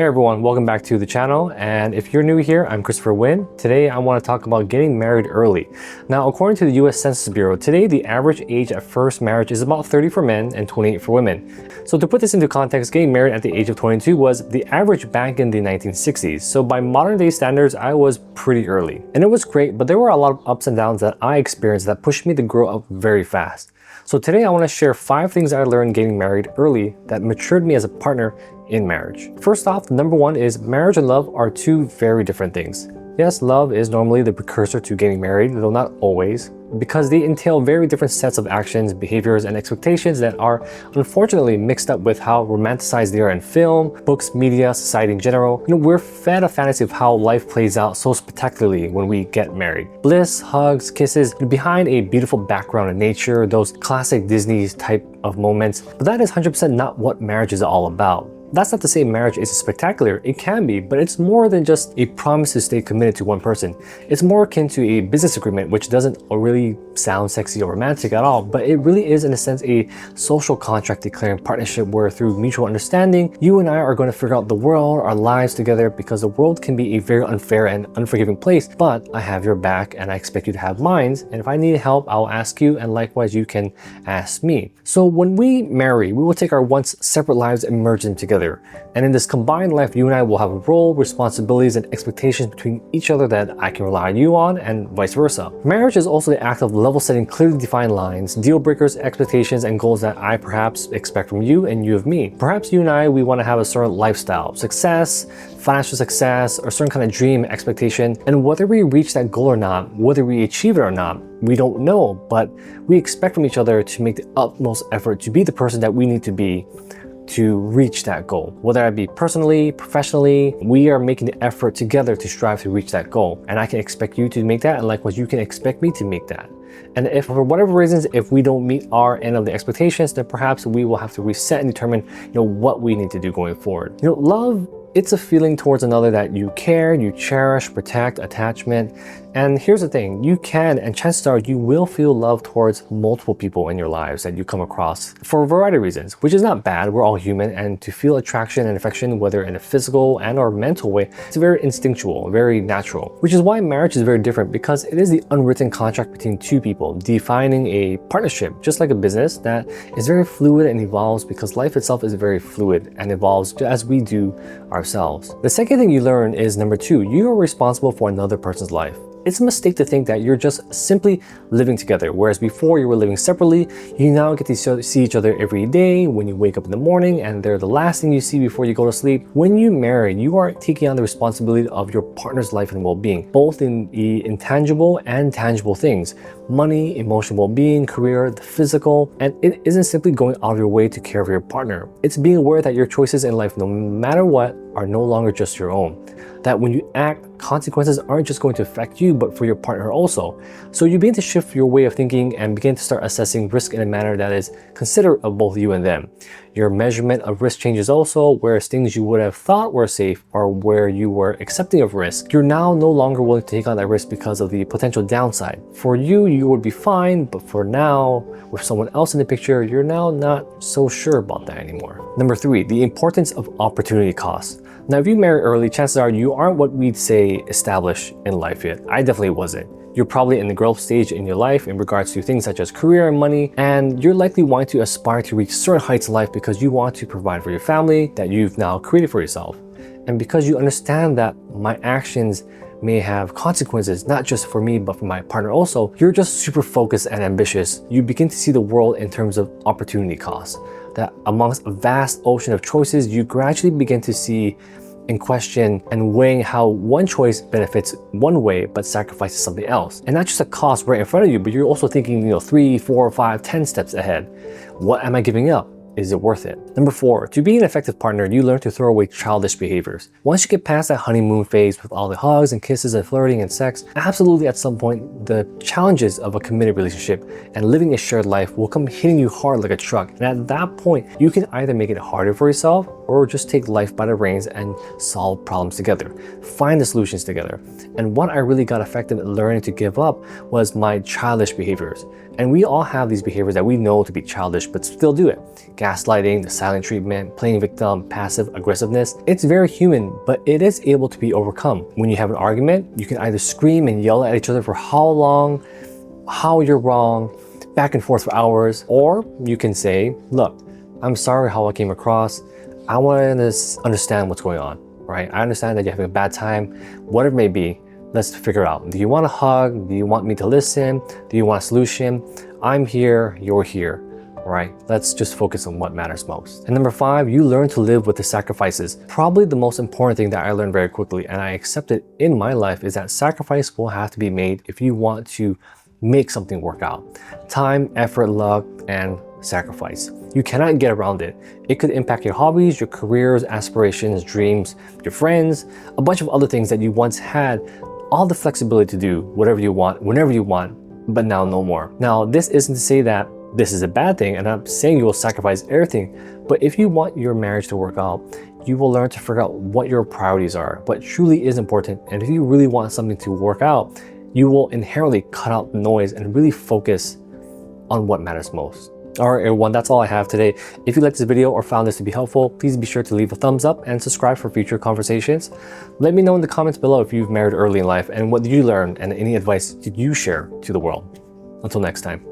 Hey everyone, welcome back to the channel, and if you're new here, I'm Christopher Wynn. Today I want to talk about getting married early. Now, according to the US Census Bureau, today the average age at first marriage is about 30 for men and 28 for women. So to put this into context, getting married at the age of 22 was the average back in the 1960s. So by modern day standards, I was pretty early. And it was great, but there were a lot of ups and downs that I experienced that pushed me to grow up very fast. So today I want to share 5 things I learned getting married early that matured me as a partner in marriage. First off, number 1 is marriage and love are 2 very different things. Yes, love is normally the precursor to getting married, though not always, because they entail very different sets of actions, behaviors, and expectations that are unfortunately mixed up with how romanticized they are in film, books, media, society in general. We're fed a fantasy of how life plays out so spectacularly when we get married. Bliss, hugs, kisses, behind a beautiful background in nature, those classic Disney type of moments. But that is 100% not what marriage is all about. That's not to say marriage is spectacular. It can be, but it's more than just a promise to stay committed to one person. It's more akin to a business agreement, which doesn't really sound sexy or romantic at all, but it really is in a sense a social contract declaring partnership where through mutual understanding, you and I are going to figure out the world, our lives together, because the world can be a very unfair and unforgiving place, but I have your back and I expect you to have mine, and if I need help, I'll ask you, and likewise you can ask me. So when we marry, we will take our once separate lives and merge them together. And in this combined life, you and I will have a role, responsibilities, and expectations between each other that I can rely on you on, and vice versa. Marriage is also the act of level setting clearly defined lines, deal breakers, expectations, and goals that I perhaps expect from you and you of me. Perhaps you and I, we want to have a certain lifestyle, success, financial success, or certain kind of dream, expectation, and whether we reach that goal or not, whether we achieve it or not, we don't know, but we expect from each other to make the utmost effort to be the person that we need to be to reach that goal. Whether it be personally, professionally, we are making the effort together to strive to reach that goal. And I can expect you to make that, and likewise you can expect me to make that. And if for whatever reasons, if we don't meet our end of the expectations, then perhaps we will have to reset and determine, what we need to do going forward. Love, it's a feeling towards another that you care, you cherish, protect, attachment. And here's the thing, you can, and chances are you will feel love towards multiple people in your lives that you come across for a variety of reasons, which is not bad. We're all human, and to feel attraction and affection, whether in a physical and or mental way, it's very instinctual, very natural, which is why marriage is very different, because it is the unwritten contract between 2 people defining a partnership, just like a business that is very fluid and evolves, because life itself is very fluid and evolves as we do ourselves. The second thing you learn is number 2, you are responsible for another person's life. It's a mistake to think that you're just simply living together, whereas before you were living separately. You now get to see each other every day when you wake up in the morning, and they're the last thing you see before you go to sleep. When you marry, you are taking on the responsibility of your partner's life and well-being, both in the intangible and tangible things: money, emotional well-being, career, the physical. And it isn't simply going out of your way to care for your partner. It's being aware that your choices in life, no matter what, are no longer just your own. That when you act, consequences aren't just going to affect you, but for your partner also. So you begin to shift your way of thinking and begin to start assessing risk in a manner that is considerate of both you and them. Your measurement of risk changes also, whereas things you would have thought were safe or where you were accepting of risk, you're now no longer willing to take on that risk because of the potential downside. For you, you would be fine, but for now, with someone else in the picture, you're now not so sure about that anymore. Number 3, the importance of opportunity cost. Now, if you marry early, chances are you aren't what we'd say established in life yet. I definitely wasn't. You're probably in the growth stage in your life in regards to things such as career and money, and you're likely wanting to aspire to reach certain heights in life because you want to provide for your family that you've now created for yourself. And because you understand that my actions may have consequences, not just for me, but for my partner also, you're just super focused and ambitious. You begin to see the world in terms of opportunity costs. That amongst a vast ocean of choices, you gradually begin to see and question and weighing how one choice benefits one way but sacrifices something else. And not just a cost right in front of you, but you're also thinking, 3, 4, 5, 10 steps ahead. What am I giving up? Is it worth it? Number 4, to be an effective partner, you learn to throw away childish behaviors. Once you get past that honeymoon phase with all the hugs and kisses and flirting and sex, absolutely at some point, the challenges of a committed relationship and living a shared life will come hitting you hard like a truck. And at that point, you can either make it harder for yourself or just take life by the reins and solve problems together, find the solutions together. And what I really got effective at learning to give up was my childish behaviors. And we all have these behaviors that we know to be childish, but still do it. Gaslighting, the silent treatment, playing victim, passive aggressiveness. It's very human, but it is able to be overcome. When you have an argument, you can either scream and yell at each other for how long, how you're wrong, back and forth for hours, or you can say, look, I'm sorry how I came across. I want to understand what's going on, right? I understand that you're having a bad time, whatever it may be. Let's figure out. Do you want a hug? Do you want me to listen? Do you want a solution? I'm here, you're here, right? Let's just focus on what matters most. And number 5, you learn to live with the sacrifices. Probably the most important thing that I learned very quickly and I accepted in my life is that sacrifice will have to be made if you want to make something work out. Time, effort, luck, and sacrifice. You cannot get around it. It could impact your hobbies, your careers, aspirations, dreams, your friends, a bunch of other things that you once had all the flexibility to do whatever you want, whenever you want, but now no more. Now, this isn't to say that this is a bad thing, and I'm saying you will sacrifice everything, but if you want your marriage to work out, you will learn to figure out what your priorities are, what truly is important, and if you really want something to work out, you will inherently cut out the noise and really focus on what matters most. All right, everyone, that's all I have today. If you liked this video or found this to be helpful, please be sure to leave a thumbs up and subscribe for future conversations. Let me know in the comments below if you've married early in life and what did you learn and any advice did you share to the world. Until next time.